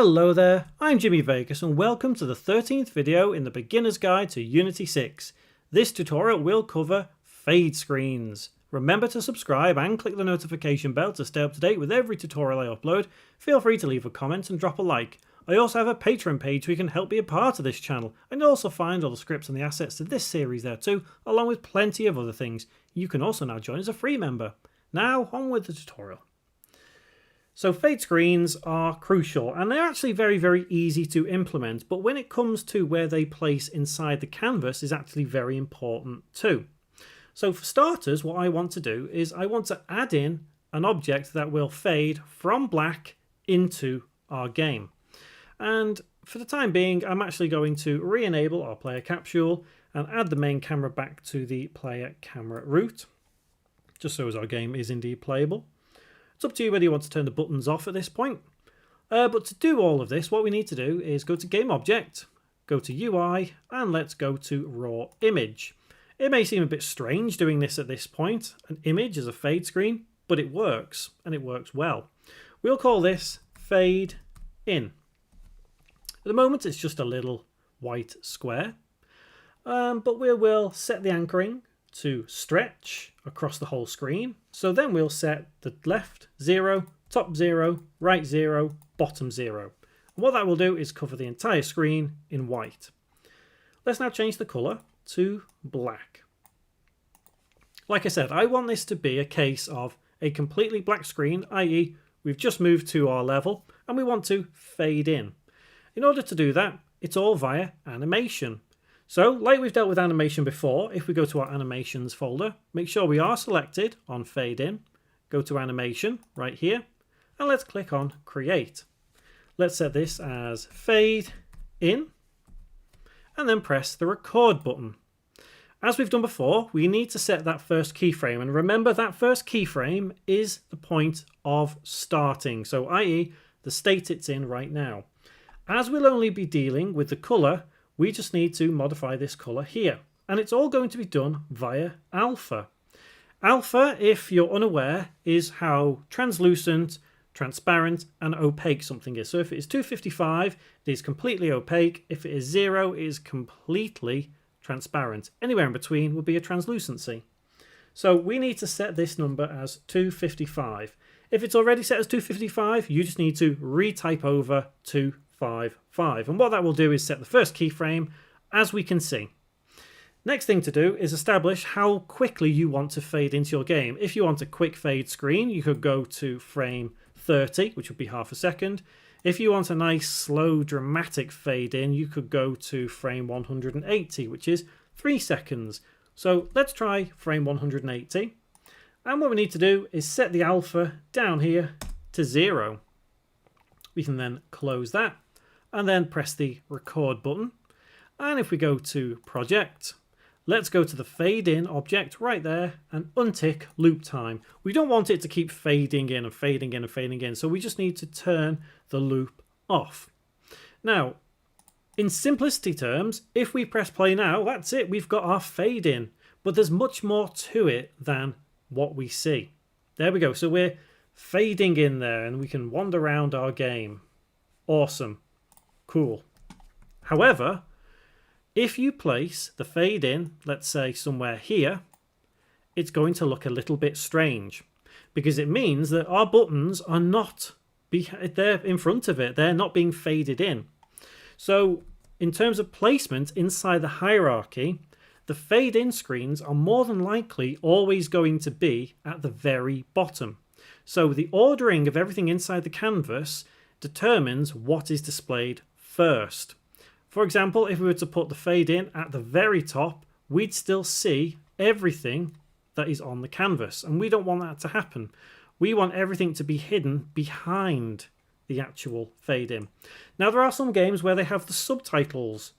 Hello there, I'm Jimmy Vegas and welcome to the 13th video in the beginner's guide to Unity 6. This tutorial will cover fade screens. Remember to subscribe and click the notification bell to stay up to date with every tutorial I upload. Feel free to leave a comment and drop a like. I also have a Patreon page where you can help be a part of this channel, and you'll also find all the scripts and the assets to this series there too, along with plenty of other things. You can also now join as a free member. Now on with the tutorial. So fade screens are crucial and they're actually very easy to implement, but when it comes to where they place inside the canvas is actually very important too. So for starters, what I want to do is I want to add in an object that will fade from black into our game. And for the time being, I'm actually going to re-enable our player capsule and add the main camera back to the player camera root, just so as our game is indeed playable. It's up to you whether you want to turn the buttons off at this point. But to do all of this, what we need to do is go to Game Object, go to UI, and let's go to Raw Image. It may seem a bit strange doing this at this point, an image as a fade screen, but it works, and it works well. We'll call this Fade In. At the moment, it's just a little white square, but we will set the anchoring to stretch across the whole screen. So then we'll set the left 0, top 0, right 0, bottom 0. And what that will do is cover the entire screen in white. Let's now change the colour to black. Like I said, I want this to be a case of a completely black screen, i.e. we've just moved to our level and we want to fade in. In order to do that, it's all via animation. So, like we've dealt with animation before, if we go to our animations folder, make sure we are selected on fade in, go to animation right here, and let's click on create. Let's set this as fade in, and then press the record button. As we've done before, we need to set that first keyframe, and remember that first keyframe is the point of starting, so i.e. the state it's in right now. As we'll only be dealing with the colour, we just need to modify this colour here. And it's all going to be done via alpha. Alpha, if you're unaware, is how translucent, transparent and opaque something is. So if it is 255, it is completely opaque. If it is 0, it is completely transparent. Anywhere in between would be a translucency. So we need to set this number as 255. If it's already set as 255, you just need to retype over 255. And what that will do is set the first keyframe, as we can see. Next thing to do is establish how quickly you want to fade into your game. If you want a quick fade screen, you could go to frame 30, which would be half a second. If you want a nice, slow, dramatic fade in, you could go to frame 180, which is 3 seconds. So let's try frame 180. And what we need to do is set the alpha down here to 0. We can then close that and then press the record button. And if we go to project, let's go to the fade in object right there and untick loop time. We don't want it to keep fading in and fading in and fading in, so we just need to turn the loop off. Now, in simplicity terms, if we press play now, that's it, we've got our fade in. But there's much more to it than what we see. There we go, so we're fading in there and we can wander around our game. Awesome. Cool. However, if you place the fade in, let's say somewhere here, it's going to look a little bit strange because it means that our buttons are not, they're in front of it, they're not being faded in. So in terms of placement inside the hierarchy, the fade in screens are more than likely always going to be at the very bottom. So the ordering of everything inside the canvas determines what is displayed first. For example, if we were to put the fade in at the very top, we'd still see everything that is on the canvas, and we don't want that to happen. We want everything to be hidden behind the actual fade in. Now there are some games where they have the subtitles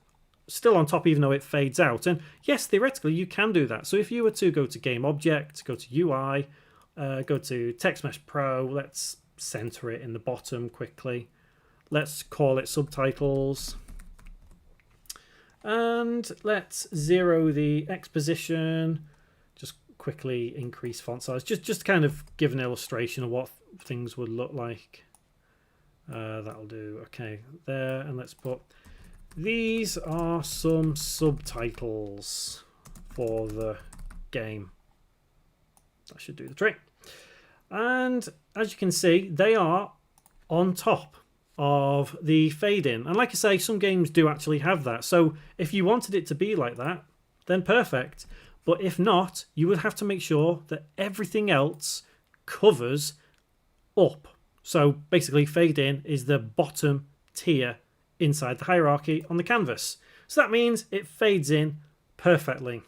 still on top even though it fades out, and yes, theoretically you can do that. So if you were to go to Game Object, go to UI, go to Text Mesh Pro, let's center it in the bottom quickly. Let's call it subtitles. And let's 0 the X position. Just quickly increase font size. Just to kind of give an illustration of what things would look like. That'll do. Okay, there, and let's put, these are some subtitles for the game. That should do the trick. And as you can see, they are on top of the fade in. And like I say, some games do actually have that. So if you wanted it to be like that, then perfect. But if not, you would have to make sure that everything else covers up. So basically, fade in is the bottom tier inside the hierarchy on the canvas. So that means it fades in perfectly.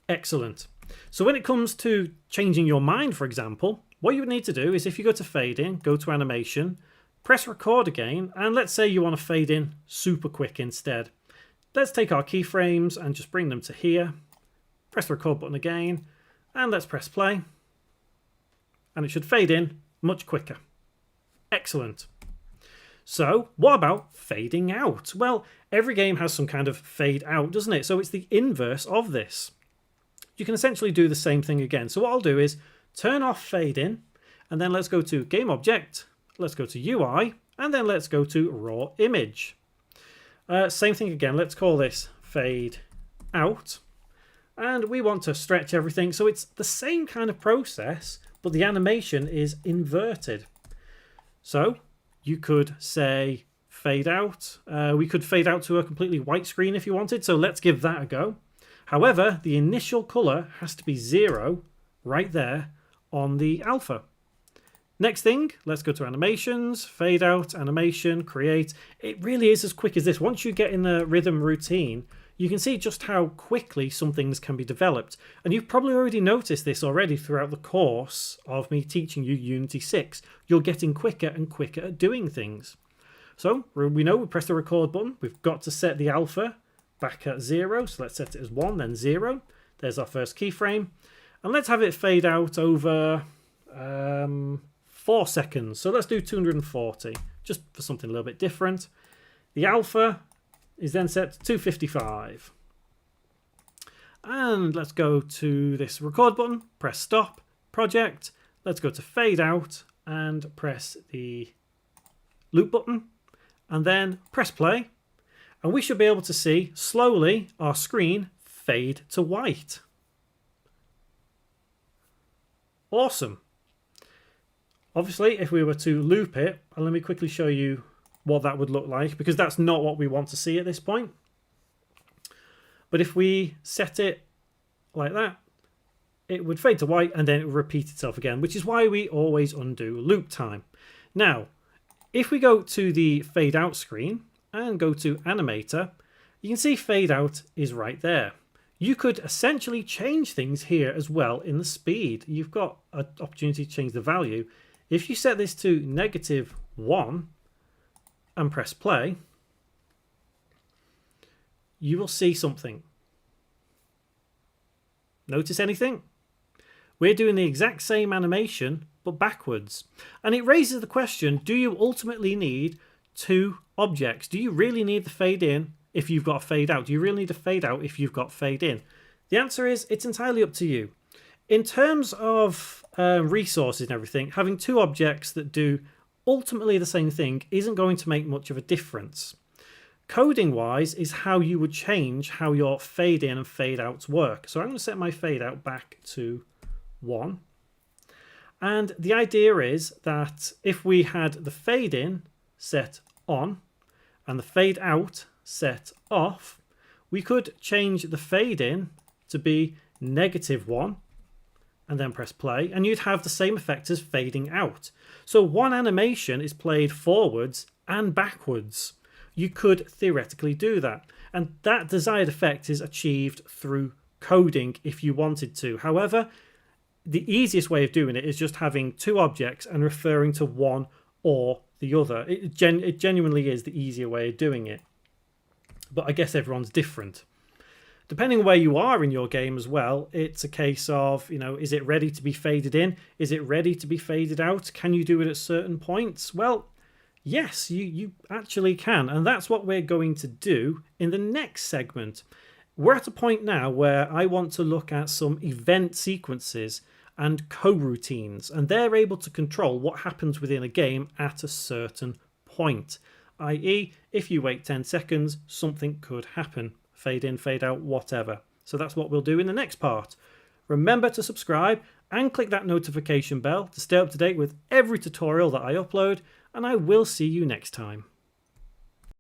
Excellent. So when it comes to changing your mind, for example, what you would need to do is, if you go to fade in, go to animation, press record again, and let's say you want to fade in super quick instead. Let's take our keyframes and just bring them to here. Press the record button again, and let's press play. And it should fade in much quicker. Excellent. So what about fading out? Well, every game has some kind of fade out, doesn't it? So it's the inverse of this. You can essentially do the same thing again. So what I'll do is turn off fade in, and then let's go to game object, let's go to UI, and then let's go to raw image. Same thing again, let's call this fade out, and we want to stretch everything, so it's the same kind of process, but the animation is inverted. So you could say fade out. We could fade out to a completely white screen if you wanted, so let's give that a go. However, the initial color has to be 0 right there on the alpha. Next thing, let's go to animations, fade out, animation, create. It really is as quick as this. Once you get in the rhythm routine, you can see just how quickly some things can be developed. And you've probably already noticed this already throughout the course of me teaching you Unity 6. You're getting quicker and quicker at doing things. So we know we press the record button. We've got to set the alpha back at 0. So let's set it as 1, then 0. There's our first keyframe. And let's have it fade out over 4 seconds. So let's do 240, just for something a little bit different. The alpha is then set to 255. And let's go to this record button, press stop, project. Let's go to fade out and press the loop button, and then press play. And we should be able to see slowly our screen fade to white. Awesome. Obviously, if we were to loop it, and let me quickly show you what that would look like, because that's not what we want to see at this point. But if we set it like that, it would fade to white and then it would repeat itself again, which is why we always undo loop time. Now, if we go to the fade out screen and go to animator, you can see fade out is right there. You could essentially change things here as well in the speed. You've got an opportunity to change the value. If you set this to -1 and press play, you will see something. Notice anything? We're doing the exact same animation, but backwards. And it raises the question, do you ultimately need 2 objects? Do you really need the fade in if you've got a fade out? Do you really need a fade out if you've got fade in? The answer is, it's entirely up to you. In terms of resources and everything, having 2 objects that do ultimately the same thing isn't going to make much of a difference. Coding wise is how you would change how your fade in and fade outs work. So I'm going to set my fade out back to 1. And the idea is that if we had the fade in set on and the fade out set off, we could change the fade in to be -1 and then press play, and you'd have the same effect as fading out. So one animation is played forwards and backwards. You could theoretically do that, and that desired effect is achieved through coding if you wanted to. However, the easiest way of doing it is just having 2 objects and referring to one or the other. It genuinely is the easier way of doing it, but I guess everyone's different. Depending on where you are in your game as well, it's a case of, is it ready to be faded in? Is it ready to be faded out? Can you do it at certain points? Well, yes, you actually can. And that's what we're going to do in the next segment. We're at a point now where I want to look at some event sequences and coroutines, and they're able to control what happens within a game at a certain point. I.e., if you wait 10 seconds, something could happen. Fade in, fade out, whatever. So that's what we'll do in the next part. Remember to subscribe and click that notification bell to stay up to date with every tutorial that I upload, and I will see you next time.